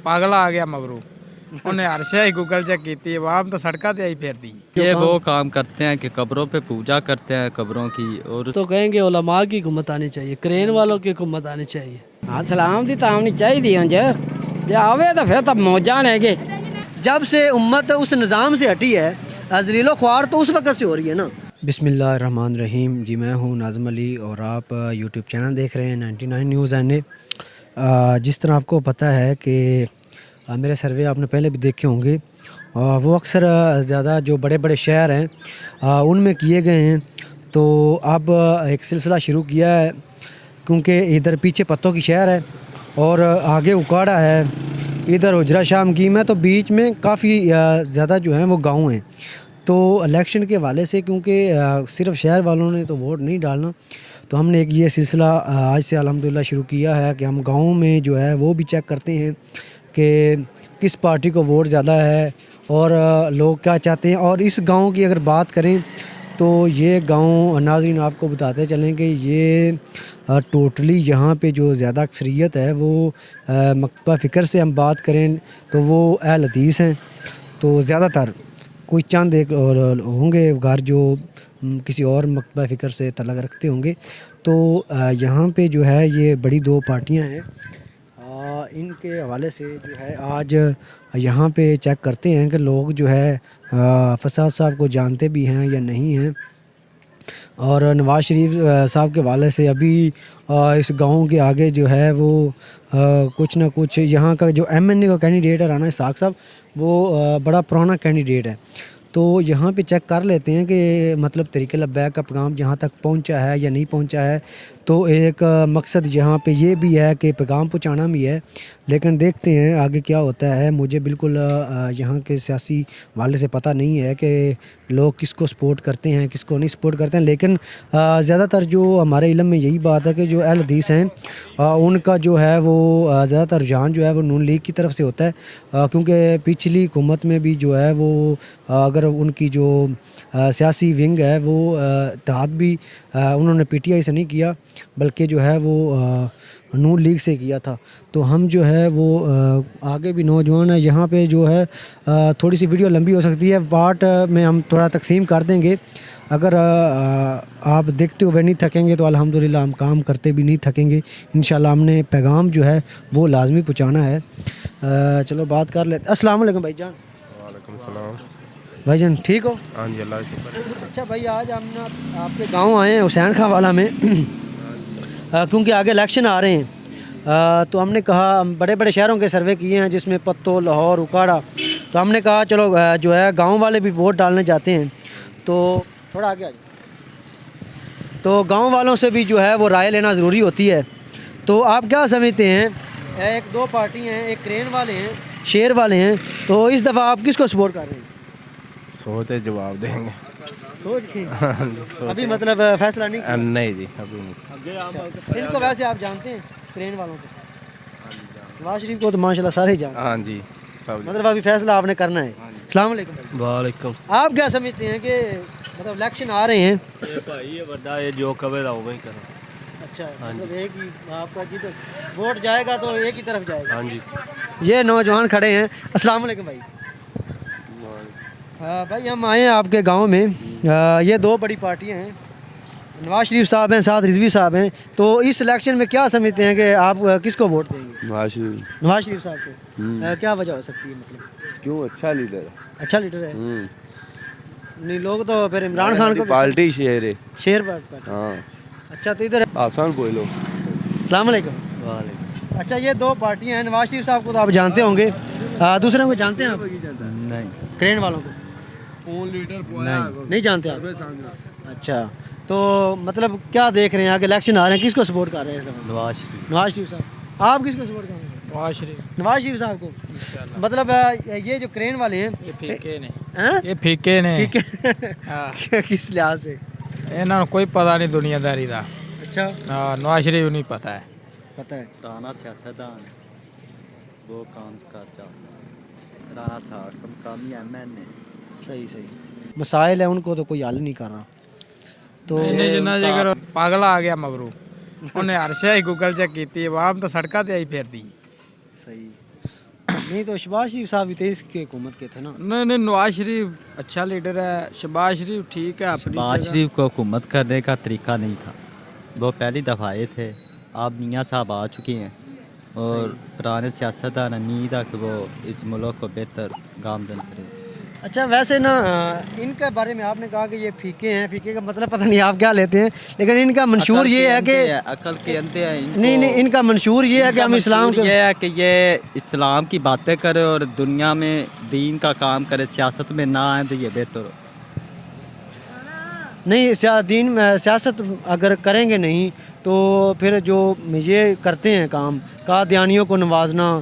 पागल आ गया मगरू उन्हें हर शय गूगल चेक की आवाम तो सड़कों पे आई फिरती। ये वो काम करते हैं कि कब्रों पे पूजा करते हैं कब्रों की, और तो कहेंगे उलमा की हुकूमत आनी चाहिए, क्रेन वालों की हुकूमत आनी चाहिए। हाँ सलाम दी तामनी चाहिए उंज जे आवे तो फिर तब मौजा नेगे। जब से उम्मत उस निज़ाम से हटी है अजलीलो ख्वार तो उस वक़्त से हो रही है ना। बिस्मिल्लाहिर्रहमानिर्रहीम। जी मैं हूँ नाज़िम अली और आप यूट्यूब चैनल देख रहे हैं 99 न्यूज़ एन ए। जिस तरह आपको पता है कि मेरे सर्वे आपने पहले भी देखे होंगे, वो अक्सर ज़्यादा जो बड़े बड़े शहर हैं उनमें किए गए हैं। तो अब एक सिलसिला शुरू किया है क्योंकि इधर पीछे पत्तों की शहर है और आगे उकाड़ा है, इधर हुजरा शाह मकीम है, तो बीच में काफ़ी ज़्यादा जो हैं वो गांव हैं। तो इलेक्शन के हवाले से क्योंकि सिर्फ शहर वालों ने तो वोट नहीं डालना, तो हमने एक ये सिलसिला आज से अल्हम्दुलिल्लाह शुरू किया है कि हम गाँव में जो है वो भी चेक करते हैं कि किस पार्टी को वोट ज़्यादा है और लोग क्या चाहते हैं। और इस गांव की अगर बात करें तो ये गांव नाज़रीन आपको बताते चलें कि ये टोटली यहाँ पे जो ज़्यादा अक्सरियत है वो मकतबा फ़िक्र से हम बात करें तो वो अहल हदीस हैं। तो ज़्यादातर कोई चंद एक और होंगे घर जो किसी और मकतबा फ़िक्र से तल्लुक़ रखते होंगे। तो यहाँ पे जो है ये बड़ी दो पार्टियाँ हैं, इनके हवाले से जो है आज यहाँ पे चेक करते हैं कि लोग जो है फसाद साहब को जानते भी हैं या नहीं हैं। और नवाज़ शरीफ साहब के हवाले से अभी इस गांव के आगे जो है वो कुछ ना कुछ यहाँ का जो एमएनए का कैंडिडेट है राना इसहाक़ साहब, वो बड़ा पुराना कैंडिडेट है। तो यहाँ पे चेक कर लेते हैं कि मतलब तरीक़े लब्बैक का पैगाम यहाँ तक पहुँचा है या नहीं पहुँचा है। तो एक मकसद यहाँ पे ये भी है कि पैगाम पहुँचाना भी है, लेकिन देखते हैं आगे क्या होता है। मुझे बिल्कुल यहाँ के सियासी वाले से पता नहीं है कि लोग किसको सपोर्ट करते हैं किसको नहीं सपोर्ट करते हैं, लेकिन ज़्यादातर जो हमारे इल्म में यही बात है कि जो अहल हदीस हैं उनका जो है वो ज़्यादातर रुझान जो है वो नून लीग की तरफ से होता है। क्योंकि पिछली हुकूमत में भी जो है वो अगर उनकी जो सियासी विंग है वो इत्तेहाद भी उन्होंने पीटीआई से नहीं किया बल्कि जो है वो नून लीग से किया था। तो हम जो है वो आगे भी नौजवान है यहाँ पे जो है थोड़ी सी वीडियो लंबी हो सकती है, पार्ट में हम थोड़ा तकसीम कर देंगे। अगर आप देखते हुए नहीं थकेंगे तो अल्हम्दुलिल्लाह हम काम करते भी नहीं थकेंगे। इंशाल्लाह हमने पैगाम जो है वो लाजमी पहुँचाना है। चलो बात कर लेते। अस्सलाम वालेकुम भाईजान। वालेकुम सलाम भाईजान ठीक हो? हाँ जी अल्लाह का शुक्र। अच्छा भाई आज हम ना आपके गांव आए हैं हुसैन खां वाला में क्योंकि आगे इलेक्शन आ रहे हैं। तो हमने कहा बड़े बड़े शहरों के सर्वे किए हैं जिसमें पत्तो लाहौर उकाड़ा, तो हमने कहा चलो जो है गांव वाले भी वोट डालने जाते हैं। तो थोड़ा आगे आ जाए, तो गांव वालों से भी जो है वो राय लेना ज़रूरी होती है। तो आप क्या समझते हैं, एक दो पार्टी हैं, एक क्रेन वाले हैं शेर वाले हैं, तो इस दफ़ा आप किसको सपोर्ट कर रहे हैं? सोचते जवाब देंगे। सोच के अभी मतलब फैसला नहीं किया? नहीं जी अभी नहीं। अच्छा, इनको वैसे आप जानते हैं ट्रेन वालों को? नवाज शरीफ को तो माशाल्लाह सारे ही जानते हैं। हाँ जी सब। मतलब अभी फैसला आपने करना है। अस्सलाम वालेकुम भाई। वालेकुम। आप क्या समझते हैं कि मतलब इलेक्शन आ रहे हैं? भाई ये बड़ा ये जो कवेला हो वही करो। अच्छा मतलब एक ही आपका जिधर वोट जाएगा तो एक ही तरफ जाएगा। हाँ जी। ये नौजवान खड़े हैं। अस्सलाम वालेकुम भाई। भाई हम आए हैं आपके गांव में। ये दो बड़ी पार्टियां हैं, नवाज शरीफ साहब हैं साथ रिजवी साहब हैं। तो इस इलेक्शन में क्या समझते हैं कि आप किसको वोट देंगे? नवाज शरीफ। नवाज शरीफ साहब को। क्या वजह हो सकती है मतलब? क्यों अच्छा लीडर है। अच्छा लीडर है। नहीं लोग तो फिर इमरान खान को पार्टी शेर है। शेर पार्टी। हाँ अच्छा तो इधर आसान बोलो। अस्सलाम वालेकुम। वालेकुम। अच्छा ये दो पार्टियां हैं, नवाज शरीफ साहब को तो आप जानते होंगे, दूसरे को जानते हैं आप? नहीं। क्रेन वालों को नहीं जानते आप? अच्छा तो मतलब क्या देख रहे हैं आगे इलेक्शन आ रहे हैं, किसको सपोर्ट कर रहे हैं? नवाज शरीफ। नवाज शरीफ साहब। आप किसको सपोर्ट कर रहे हैं? नवाज शरीफ। नवाज शरीफ साहब को। मतलब ये जो क्रेन वाले हैं ये फीके ने हैं? ये फीके ने ठीक है। हाँ किस लिहाज से? इन्होंने कोई पता नहीं दुनियादारी का। अच्छा हाँ नवाज शरीफ नहीं पता है। पता है राना सियासतदान वो काम करता राना साहब मकामी एमएनए। सही सही मसाइल है उनको तो कोई हल नहीं कर रहा। तो इन्हें जिन्ना जेकर पागल आ गया मगरू उन्हें हर शय गूगल चेक की आवाम तो सड़कों पे आई फिरती। सही नहीं तो शहबाज शरीफ साहब भी 23 की हुकूमत के थे ना। नहीं नहीं, नवाज शरीफ अच्छा लीडर है, शहबाज शरीफ ठीक है अपनी शहबाज जगह। शरीफ को हुकूमत करने का तरीका नहीं था, वो पहली दफ़ा आए थे। अब मियाँ साहब आ चुके हैं और पुराने सियासतदान उम्मीद है कि वो इस मुल्क को बेहतर गामदन करें। अच्छा वैसे ना इनके बारे में आपने कहा कि ये फीके हैं, फीके का मतलब पता नहीं आप क्या लेते हैं, लेकिन इनका मंशूर ये है कि अकल के अंधे हैं इनको। नहीं नहीं, इनका मंशूर ये है कि हम इस्लाम मंशूर के ये है कि ये इस्लाम की बातें करे और दुनिया में दीन का काम करे, सियासत में ना आए तो ये बेहतर हो। नहीं दीन में सियासत अगर करेंगे नहीं तो फिर जो ये करते हैं काम कादियानियों को नवाजना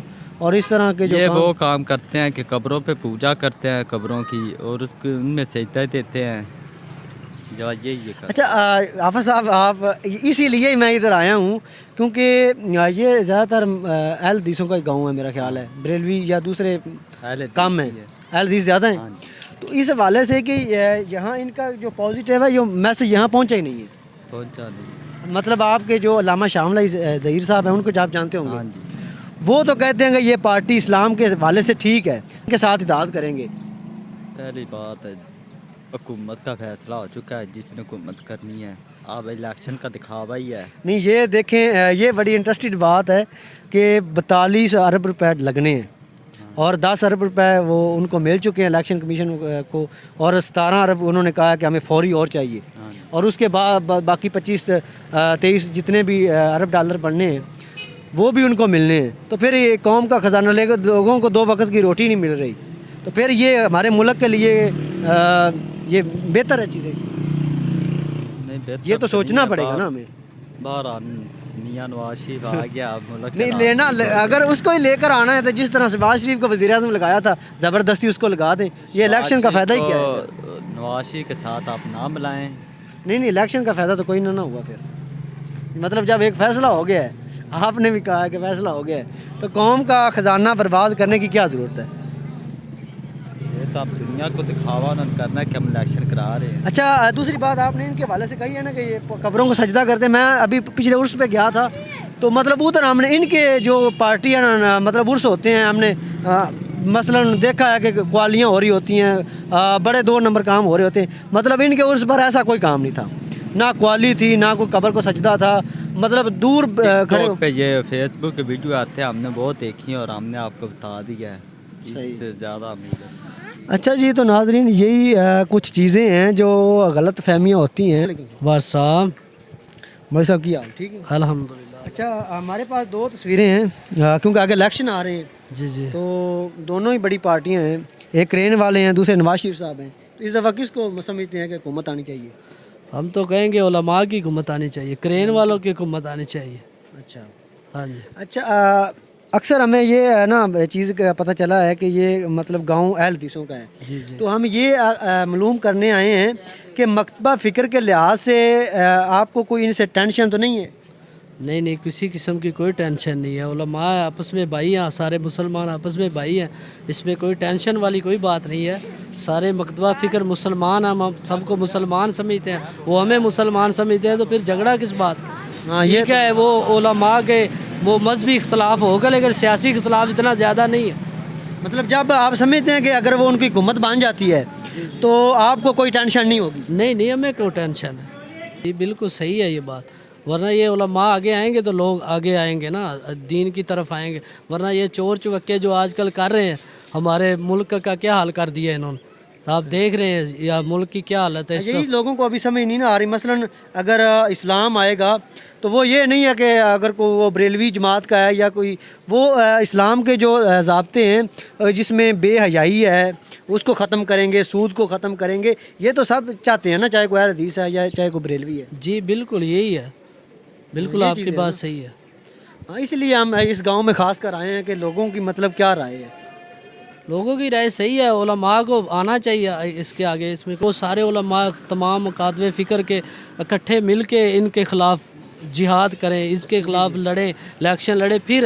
और इस तरह के जो ये काम, वो काम करते हैं कि कब्रों पे पूजा करते हैं कब्रों की और उसके उनमें सजदा देते हैं। जो ये कर अच्छा आफा साहब आप इसीलिए ही मैं इधर आया हूँ क्योंकि ये ज़्यादातर अहल हदीसों का ही गाँव है मेरा ख्याल है, बरेलवी या दूसरे काम है अहल हदीस ज़्यादा हैं। तो इस हवाले से कि यहाँ इनका जो पॉजिटिव है ये मैसेज यहाँ पहुँचा ही नहीं है। पहुँचा नहीं। मतलब आपके जो अल्लामा शामला ज़हीर साहब हैं उनको आप जानते होंगे। हाँ जी। वो तो कहते हैं कि ये पार्टी इस्लाम के हवाले से ठीक है, इनके साथ इताअत करेंगे। पहली बात है हुकूमत का फैसला हो चुका है, जिसने हुकूमत करनी है। अब इलेक्शन का दिखावा ही है। नहीं ये देखें, ये बड़ी इंटरेस्टेड बात है कि 42 अरब रुपए लगने हैं और 10 अरब रुपए वो उनको मिल चुके हैं इलेक्शन कमीशन को और 17 अरब उन्होंने कहा कि हमें फौरी और चाहिए और उसके बाद बाकी 25-23 जितने भी अरब डॉलर बनने हैं वो भी उनको मिलने हैं। तो फिर ये कौम का ख़जाना लेकर लोगों को 2 वक्त की रोटी नहीं मिल रही, तो फिर ये हमारे मुल्क के लिए ये बेहतर है चीज़ें। नहीं बेहतर ये तो सोचना नहीं है। पड़ेगा ना हमें। बाहर मियाँ नवाज शरीफ आ गया, अब मुल्क नहीं लेना अगर उसको ही लेकर आना है तो जिस तरह शहबाज शरीफ को वज़ीर आज़म लगाया था ज़बरदस्ती उसको लगा दें। ये इलेक्शन का फ़ायदा ही क्या है? नवाज शरीफ के साथ आप ना मिलाएं। नहीं इलेक्शन का फ़ायदा तो कोई ना हुआ फिर। मतलब जब एक फ़ैसला हो गया है, आपने भी कहा कि फ़ैसला हो गया है, तो कौम का ख़जाना बर्बाद करने की क्या ज़रूरत है? ये तो आप दुनिया को दिखावा न करना है कि हम इलेक्शन करा रहे हैं। अच्छा दूसरी बात आपने इनके हवाले से कही है ना कि ये कब्रों को सजदा करते हैं। मैं अभी पिछले उर्स पे गया था तो मतलब उधर हमने इनके जो पार्टी है ना मतलब उर्स होते हैं, हमने मसलन देखा है कि क्वालियाँ हो रही होती हैं, बड़े 2 नंबर काम हो रहे होते हैं। मतलब इनके उर्स पर ऐसा कोई काम नहीं था, ना क्वाली थी ना कोई कब्र को सजदा था। मतलब दूर खड़े पे ये फेसबुक के वीडियो आते हैं, हमने बहुत देखी और हमने आपको बता दिया है, इससे ज़्यादा उम्मीद है। अच्छा जी, तो नाजरीन यही कुछ चीज़ें हैं जो गलत फहमियाँ होती हैं। वार साहब भाई साहब की हाल ठीक है? अल्हम्दुलिल्लाह। अच्छा हमारे पास 2 तस्वीरें हैं क्योंकि आगे इलेक्शन आ रहे हैं, जी जी। तो दोनों ही बड़ी पार्टियां हैं, एक क्रेन वाले हैं, दूसरे नवाज शरीफ साहब हैं। तो इस दफ़ा किसको समझते हैं कि हुकूमत आनी चाहिए? हम तो कहेंगे उलमा की हुकूमत आनी चाहिए, क्रेन वालों की हुकूमत आनी चाहिए। अच्छा हाँ जी। अच्छा अक्सर हमें ये है ना चीज़ का पता चला है कि ये मतलब गांव अहल हदीसों का है, जी जी। तो हम ये मालूम करने आए हैं कि मकतबा फ़िक्र के लिहाज से आपको कोई इनसे टेंशन तो नहीं है? नहीं नहीं, किसी किस्म की कोई टेंशन नहीं है। उलमा आपस में भाई हैं, सारे मुसलमान आपस में भाई हैं, इसमें कोई टेंशन वाली कोई बात नहीं है। सारे मकतबा फ़िक्र मुसलमान, हम सबको मुसलमान समझते हैं, वो हमें मुसलमान समझते हैं, तो फिर झगड़ा किस बात का? हाँ ये क्या है, वो उलमा के वो मजहबी इख्तलाफ होगा लेकिन सियासी इख्तलाफ इतना ज़्यादा नहीं है। मतलब जब आप समझते हैं कि अगर वो उनकी हुकूमत बन जाती है तो आपको कोई टेंशन नहीं होगी? नहीं नहीं, हमें क्यों टेंशन है, ये बिल्कुल सही है ये बात। वरना ये उलमा आगे आएंगे तो लोग आगे आएंगे ना, दीन की तरफ आएंगे। वरना ये चोर चुवक्के जो आजकल कर रहे हैं, हमारे मुल्क का क्या हाल कर दिया इन्होंने, तो आप देख रहे हैं या मुल्क की क्या हालत है इस यही वक्त। लोगों को अभी समझ नहीं ना आ रही। मसलन अगर इस्लाम आएगा तो वो ये नहीं है कि अगर कोई वो बरेलवी जमात का है या कोई वो इस्लाम के जो ज़ाब्ते हैं जिसमें बेहयाई है उसको ख़त्म करेंगे, सूद को ख़त्म करेंगे। ये तो सब चाहते हैं ना, चाहे कोई अहल हदीस है या चाहे कोई बरेलवी है। जी बिल्कुल यही है, बिल्कुल आपकी बात सही है। हाँ इसलिए हम इस गांव में ख़ास कर आए हैं कि लोगों की मतलब क्या राय है। लोगों की राय सही है, उलमा को आना चाहिए इसके आगे। इसमें वो सारे उलमा तमाम कातबे फ़िक्र के इकट्ठे मिल के इनके ख़िलाफ़ जिहाद करें, इसके ख़िलाफ़ लड़ें, इलेक्शन लड़े, फिर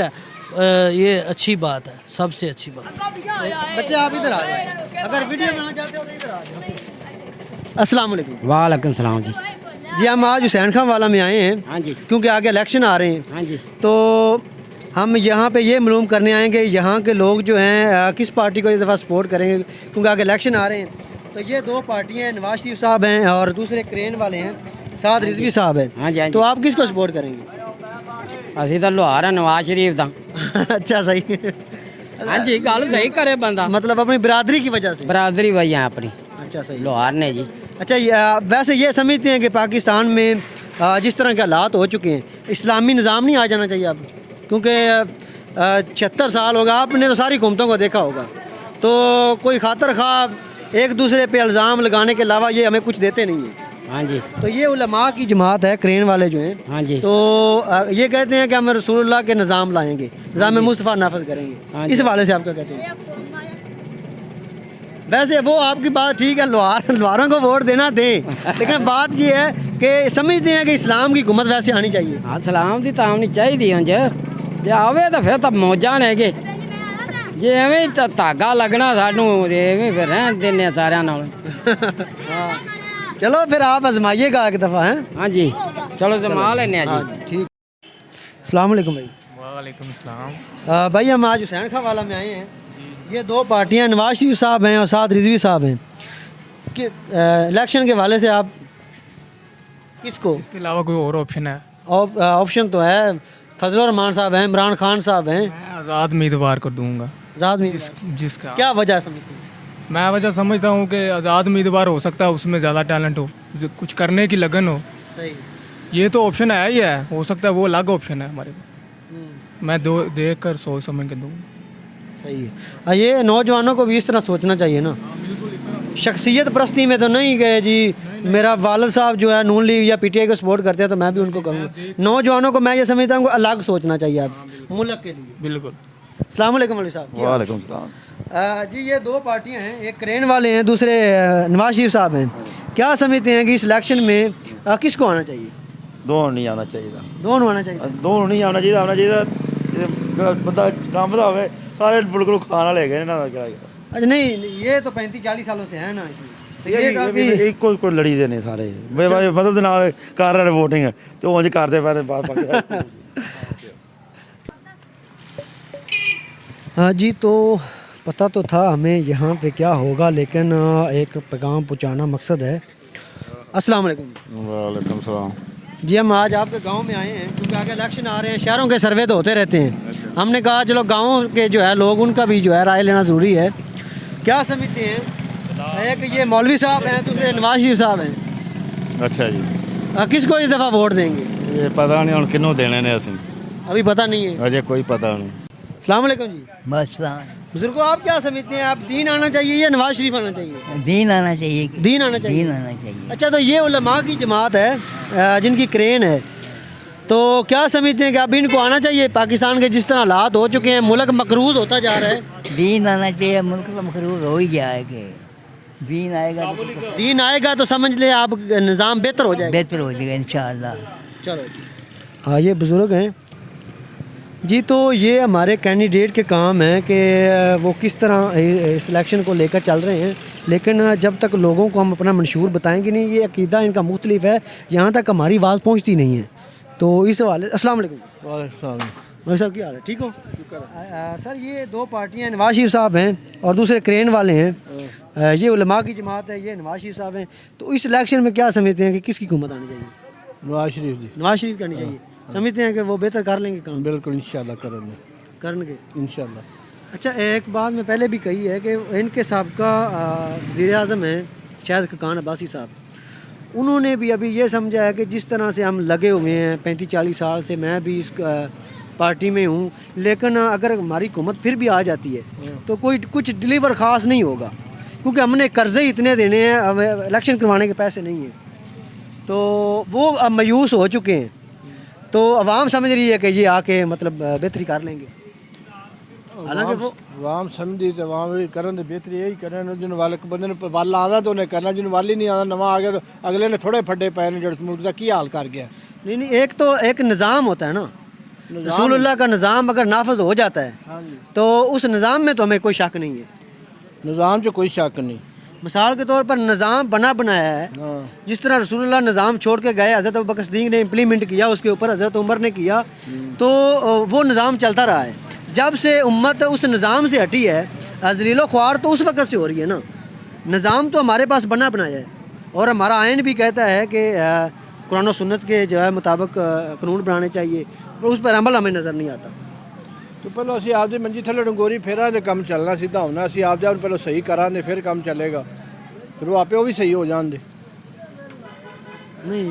ये अच्छी बात है, सबसे अच्छी बात। बच्चे आप इधर आ जाए, अगर वीडियो बनाना चाहते हो तो इधर आ जाओ। अस्सलाम वालेकुम। वालेकुम सलाम जी। जी हम आज हुसैन खां वाला में आए हैं। हाँ जी। क्योंकि आगे इलेक्शन आ रहे हैं। हाँ जी। तो हम यहाँ पे ये मालूम करने आएंगे यहाँ के लोग जो हैं किस पार्टी को इस दफ़ा सपोर्ट करेंगे, क्योंकि आगे इलेक्शन आ रहे हैं। तो ये दो पार्टियाँ हैं, नवाज शरीफ साहब हैं और दूसरे क्रेन वाले हैं साद रिजवी साहब हैं। हाँ जी, हाँ जी। तो आप किसको सपोर्ट करेंगे? ਅਸੀਂ ਤਾਂ ਲੋਹਾਰ ਆ ਨਵਾਜ਼ ਸ਼ਰੀਫ ਦਾ। अच्छा सही। ਹਾਂਜੀ ਗੱਲ ਸਹੀ ਕਰੇ ਬੰਦਾ। मतलब अपनी बिरादरी की वजह से। ਬਰਾਦਰੀ ਵਈ ਹੈ ਆਪਣੀ अच्छा सही। ਲੋਹਾਰ ने जी। अच्छा वैसे ये समझते हैं कि पाकिस्तान में जिस तरह के हालात हो चुके हैं, इस्लामी निज़ाम नहीं आ जाना चाहिए अब, क्योंकि 76 साल होगा, आपने तो सारी हुकूमतों को देखा होगा, तो कोई खातर खा एक दूसरे पे इल्ज़ाम लगाने के अलावा ये हमें कुछ देते नहीं हैं। हाँ जी, तो ये उलमा की जमात है, क्रेन वाले जो हैं, हाँ जी, तो ये कहते हैं कि हम रसूलुल्लाह के निज़ाम लाएंगे, निज़ाम मुस्तफ़ा नाफिज हाँ करेंगे। जी। इस हवाले से आप क्या कहते हैं? वैसे वो आपकी बात ठीक है, लोहारों को वोट देना दें, लेकिन बात ये है कि समझते हैं कि इस्लाम की हुकूमत वैसे आनी चाहिए। हाँ सलाम ਦੀ ਤਾਂ ਨਹੀਂ ਚਾਹੀਦੀ ਉਂਝ ਜੇ ਆਵੇ ਤਾਂ ਫਿਰ ਤਾਂ ਮੌਜਾਂ ਨੇਗੇ ਜੇ ਐਵੇਂ ਹੀ ਤਾਂ ਧਾਗਾ ਲੱਗਣਾ ਸਾਨੂੰ ਐਵੇਂ ਫਿਰ ਰਹਿਣ ਦਿੰਦੇ ਸਾਰਿਆਂ ਨਾਲ। चलो फिर आप आजमाइएगा एक दफ़ा हैं। हाँ जी चलो जमा लेने जी। ठीक। अस्सलाम वालेकुम भाई। वालेकुम सलाम। भाई हम आज हुसैन खां वाला में आए हैं। ये दो पार्टियां नवाज शरीफ साहब हैं और साद रिजवी साहब हैं कि इलेक्शन के हवाले से आप किसको? इसके अलावा कोई और ऑप्शन है? ऑप्शन तो है, फजल रहमान साहब हैं, इमरान खान साहब हैं। मैं आज़ाद उम्मीदवार कर दूंगा। आज़ाद में जिसका क्या वजह समझते हैं? मैं वजह समझता हूँ कि आज़ाद उम्मीदवार हो सकता है, उसमें ज़्यादा टैलेंट हो, कुछ करने की लगन हो। सही। ये तो ऑप्शन है ही है, हो सकता है वो अलग ऑप्शन है हमारे पास। मैं देख कर सोच समझ के दूँगा। सही है। ये नौजवानों को भी इस तरह सोचना चाहिए ना, शख्सियत परस्ती में तो नहीं गए जी मेरा वालिद साहब जो है नून लीग या पीटीआई को सपोर्ट करते हैं तो मैं भी उनको करूँगा। नौजवानों को मैं ये समझता हूँ अलग सोचना चाहिए आप मुल्क के लिए। बिल्कुल। अस्सलाम वालेकुम मौलवी साहब। वालेकुम सलाम। जी ये दो पार्टियां हैं, एक क्रेन वाले हैं, दूसरे नवाज शरीफ साहब हैं। क्या समझते हैं कि इस इलेक्शन में किसको आना चाहिए? दोनों नहीं आना चाहिए, दोनों आना चाहिए। दोनों नहीं आना चाहिए। आना चाहिए बंदा काम दा होवे, सारे बिल्कुल खान वाले गए ना। अच्छा नहीं, ये तो 35-40 सालों से है ना इसमें, तो ये काफी एक कोई लड़ी दे ने सारे मतलब ਦੇ ਨਾਲ ਕਰ ਰਹੇ ਵੋਟਿੰਗ ਤੇ ਉਂਝ ਕਰਦੇ ਪਏ ਬਾਅਦ। हाँ जी, तो पता तो था हमें यहाँ पे क्या होगा, लेकिन एक पैगाम पहुँचाना मकसद है। अस्सलाम वालेकुम। वालेकुम सलाम। जी हम आज आपके गांव में आए हैं क्योंकि आगे इलेक्शन आ रहे हैं, शहरों के सर्वे तो होते रहते हैं। हमने कहा चलो गाँव के जो है लोग उनका भी जो है राय लेना ज़रूरी है। क्या समझते हैं? एक ये मौलवी साहब हैं, दूसरे नवाज शरीफ साहब हैं। अच्छा जी, किसको इस दफ़ा वोट देंगे? ये पता नहीं हम किन्नों देने ने असीं अभी पता नहीं है। अजय कोई पता नहीं। अस्सलाम वालेकुम जी। बस बुजुर्गो आप क्या समझते हैं, आप दीन आना चाहिए या नवाज शरीफ आना चाहिए? दीन आना चाहिए, दीन आना चाहिए। दीन आना चाहिए। अच्छा, तो ये उलमा की जमात है जिनकी क्रेन है, तो क्या समझते हैं कि अब इनको आना चाहिए? पाकिस्तान के जिस तरह हालात हो चुके हैं, मुल्क मकरूज होता जा रहा है। दीन आना चाहिए, मुल्क का मखरूज हो ही गया है कि दीन आएगा तो दीन आएगा तो समझ ले आप निज़ाम बेहतर हो जाएगा। बेहतर हो जाएगा इंशाअल्लाह। चलो हाँ, ये बुज़ुर्ग हैं जी। तो ये हमारे कैंडिडेट के काम है कि वो किस तरह इस इलेक्शन को लेकर चल रहे हैं, लेकिन जब तक लोगों को हम अपना मंशूर बताएंगे नहीं, ये अकीदा इनका मुख्तलिफ है, यहाँ तक हमारी आवाज़ पहुँचती नहीं है। तो इस हवाले अस्सलाम वालेकुम। वालेकुम साहब, क्या हाल है? ठीक हो? सर ये दो पार्टियाँ, नवाज शरीफ साहब हैं और दूसरे क्रेन वाले हैं, ये उलमा की जमात है, ये नवाज शरीफ साहब हैं। तो इस इलेक्शन में क्या समझते हैं कि किसकी हुकूमत आनी चाहिए? नवाज शरीफ जी। नवाज शरीफ की आनी चाहिए। समझते हैं कि वो बेहतर कर लेंगे काम? बिल्कुल इंशाल्लाह करेंगे, करेंगे इंशाल्लाह। अच्छा, एक बात मैं पहले भी कही है कि इनके साबका वज़ीर आज़म हैं शाहिद खान अब्बासी साहब, उन्होंने भी अभी ये समझा है कि जिस तरह से हम लगे हुए हैं 35-40 साल से, मैं भी इस पार्टी में हूँ, लेकिन अगर हमारी हुकूमत फिर भी आ जाती है तो कोई कुछ डिलीवर ख़ास नहीं होगा, क्योंकि हमने कर्ज़े इतने देने हैं, हमें इलेक्शन करवाने के पैसे नहीं हैं, तो वो अब मायूस हो चुके हैं। तो अवाम समझ रही है कि ये आके मतलब बेहतरी कर लेंगे, हालांकि वो आवाम समझी तो आवाम भी करन बेहतरी यही करन, जिन वाले बंदे ने वाल आदा तो उन्हें करना, जिन वाली नहीं आदा नवा आ गया तो अगले ने थोड़े फड्डे पै ने जो मुल्क का की हाल कर गया। नहीं, एक तो एक निज़ाम होता है ना, रसूलुल्लाह का निज़ाम अगर नाफज हो जाता है तो उस निज़ाम में तो हमें कोई शक नहीं है। निज़ाम से कोई शक नहीं, मिसाल के तौर पर निज़ाम बना बनाया है, जिस तरह रसूलुल्लाह निज़ाम छोड़ के गए, हज़रत अबू बकर सिद्दीक़ ने इम्प्लीमेंट किया, उसके ऊपर हज़रत उमर ने किया, तो वो निज़ाम चलता रहा है। जब से उम्मत उस निज़ाम से हटी है, अज़लीलो ख्वार तो उस वक़्त से हो रही है ना। निज़ाम तो हमारे पास बना बनाया है, और हमारा आइन भी कहता है कि कुरान और सुन्नत के जो है मुताबिक कानून बनाने चाहिए, पर उस पर अमल हमें नज़र नहीं आता। तो पहले ਅਸੀਂ ਆਪਦੀ ਮੰਜੀ ਥੱਲੇ ਡੰਗੋਰੀ ਫੇਰਾਂ ਤੇ ਕੰਮ ਚੱਲਣਾ ਸਿੱਧਾ ਹੋਣਾ, ਅਸੀਂ ਆਪਦੇ ਆਪ ਪਹਿਲਾਂ ਸਹੀ ਕਰਾਂਗੇ ਫਿਰ ਕੰਮ ਚੱਲੇਗਾ, ਫਿਰ ਉਹ ਆਪੇ ਉਹ ਵੀ ਸਹੀ ਹੋ ਜਾਣਗੇ। नहीं,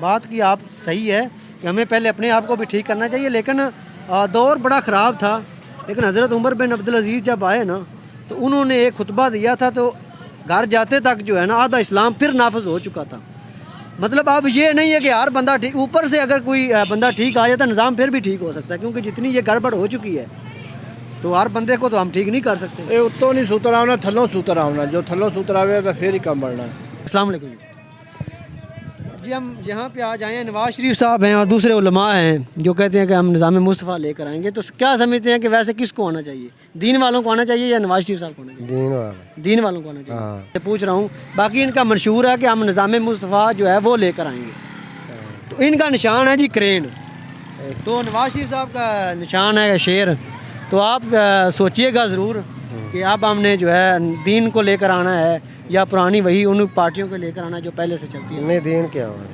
बात की आप सही है कि हमें पहले अपने आप को भी ठीक करना चाहिए, लेकिन दौर बड़ा ख़राब था। लेकिन हज़रत उमर बिन अब्दुल अज़ीज़ जब आए ना, तो उन्होंने एक खुतबा दिया था, तो घर जाते तक जो है ना आधा इस्लाम फिर नाफज हो चुका था। मतलब अब ये नहीं है कि हर बंदा ठीक, ऊपर से अगर कोई बंदा ठीक आ जाता है, निज़ाम फिर भी ठीक हो सकता है, क्योंकि जितनी ये गड़बड़ हो चुकी है तो हर बंदे को तो हम ठीक नहीं कर सकते। ਇਹ ਉੱਤੋਂ ਨਹੀਂ ਸੂਤਰ ਆਉਣਾ, ਥੱਲੋਂ ਸੂਤਰ ਆਉਣਾ, ਜੋ ਥੱਲੋਂ ਸੂਤਰ ਆਵੇ ਤਾਂ ਫਿਰ ਹੀ ਕੰਮ ਬਣਨਾ ਹੈ। अस्सलाम वालेकुम जी। हम यहाँ पे आज आए हैं, नवाज शरीफ साहब हैं और दूसरे उलमा हैं जो कहते हैं कि हम निज़ाम मुस्तफ़ा लेकर आएंगे, तो क्या समझते हैं कि वैसे किसको आना चाहिए, दीन वालों को आना चाहिए या नवाज शरीफ साहब को आना चाहिए? दीन वालों को आना चाहिए। मैं पूछ रहा हूँ, बाकी इनका मंशूर है कि हम निज़ाम मुस्तफ़ा जो है वो लेकर आएंगे, तो इनका निशान है जी क्रेन, तो नवाज शरीफ साहब का निशान है शेर। तो आप सोचिएगा ज़रूर कि अब हमने जो है दीन को लेकर आना है या पुरानी वही उन पार्टियों को लेकर आना जो पहले से चलती है। नहीं दीन क्या हुआ?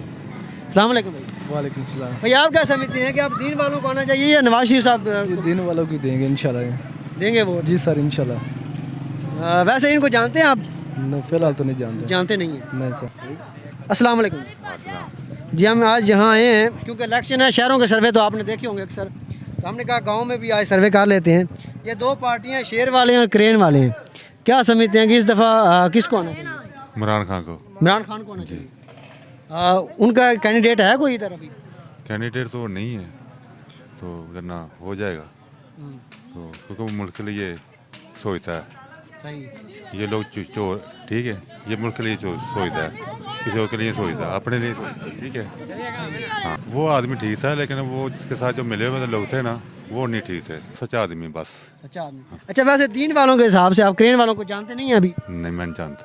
अस्सलाम वालेकुम भाई। वालेकुम सलाम। भाई आप क्या समझते हैं कि आप दीन वालों को आना चाहिए या नवाज शरीफ साहब दिन वालों की देंगे इंशाल्लाह। देंगे वोट? जी सर इंशाल्लाह। वैसे इनको जानते हैं आप? फिलहाल तो नहीं जानते। जानते नहीं हैं? नहीं सर। अस्सलाम वालेकुम जी। हम आज यहाँ आए हैं क्योंकि इलेक्शन है, शहरों के सर्वे तो आपने देखे होंगे अक्सर, तो हमने कहा गांव में भी आज सर्वे कर लेते हैं। ये दो पार्टियां शेर वाले हैं और क्रेन वाले हैं, क्या समझते हैं कि इस दफ़ा किसको आना चाहिए? इमरान खान को। इमरान खान को आना चाहिए। उनका कैंडिडेट है कोई इधर अभी? कैंडिडेट तो नहीं है, तो वरना हो जाएगा, तो क्योंकि वो मुल्क के लिए सोचता है। सही। ये लोग चोर ठीक है, ये मुल्क के लिए सोचता है, किसी और के लिए सोचता है, अपने लिए सोचता है, ठीक है। हाँ, वो आदमी ठीक था, लेकिन वो जिसके साथ जो मिले हुए लोग थे ना, वो नहीं ठीक थे। सच्चा आदमी बस। सच्चा आदमी। अच्छा, वैसे दीन वालों के हिसाब से आप क्रेन वालों को जानते नहीं हैं अभी? नहीं, मैं नहीं जानता।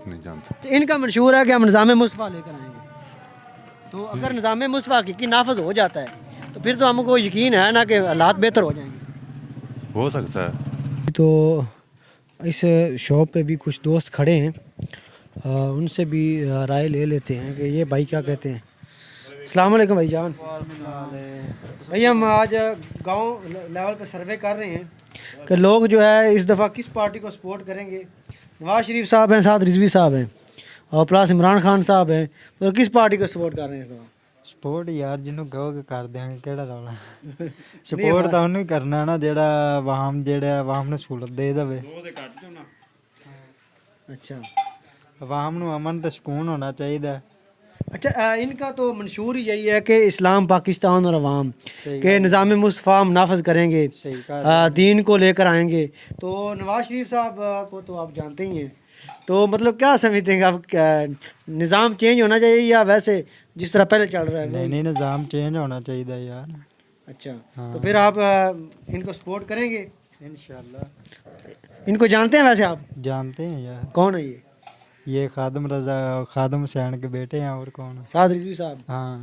नहीं जानता। तो इनका मंशूर है कि हम निज़ाम मुस्तफ़ा लेकर आएंगे, तो अगर निज़ाम मुस्तफ़ा की नाफज हो जाता है तो फिर तो हमको यकीन है ना कि हालात बेहतर हो जाएंगे। हो सकता है। तो इस शॉप पे भी कुछ दोस्त खड़े हैं, उनसे भी राय ले लेते हैं कि ये भाई क्या कहते हैं। अस्सलाम वालेकुम भाईजान। भाई हम आज गांव लेवल पे सर्वे कर रहे हैं कि लोग जो है इस दफ़ा किस पार्टी को सपोर्ट करेंगे। नवाज शरीफ साहब हैं, साथ रिजवी साहब हैं और प्लस इमरान खान साहब हैं, तो किस पार्टी को सपोर्ट कर रहे हैं इस दफ़ा? ਸਪੋਰਟ ਯਾਰ ਜਿਹਨੂੰ ਕਹੋਗੇ ਕਰ ਦਿਆਂਗੇ, ਕਿਹੜਾ ਰੌਲਾ। ਸਪੋਰਟ ਤਾਂ ਉਹਨੂੰ ਹੀ ਕਰਨਾ ਨਾ ਜਿਹੜਾ ਆਵਾਮ ਨੂੰ ਸਹੂਲਤ ਦੇ ਦੇਵੇ। अच्छा, ਆਵਾਮ ਨੂੰ ਅਮਨ ਤੇ ਸਕੂਨ ਹੋਣਾ ਚਾਹੀਦਾ। अच्छा, इनका तो मंशूर ही यही है कि इस्लाम पाकिस्तान और अवाम के निज़ाम मुस्तफ़ा हम नाफज करेंगे, दीन को लेकर आएंगे। तो नवाज शरीफ साहब को तो आप जानते ही हैं, तो मतलब क्या समझते हैं आप, निज़ाम चेंज होना चाहिए या वैसे जिस तरह पहले चल रहा है? नहीं, निज़ाम चेंज होना चाहिए यार। अच्छा, तो फिर आप इनको सपोर्ट करेंगे इंशाल्लाह। इनको जानते हैं वैसे आप? जानते हैं यार। कौन है ये? ये खादम रजा, खादम हुसैन के बेटे हैं, और कौन? साद रिजवी साहब। हाँ।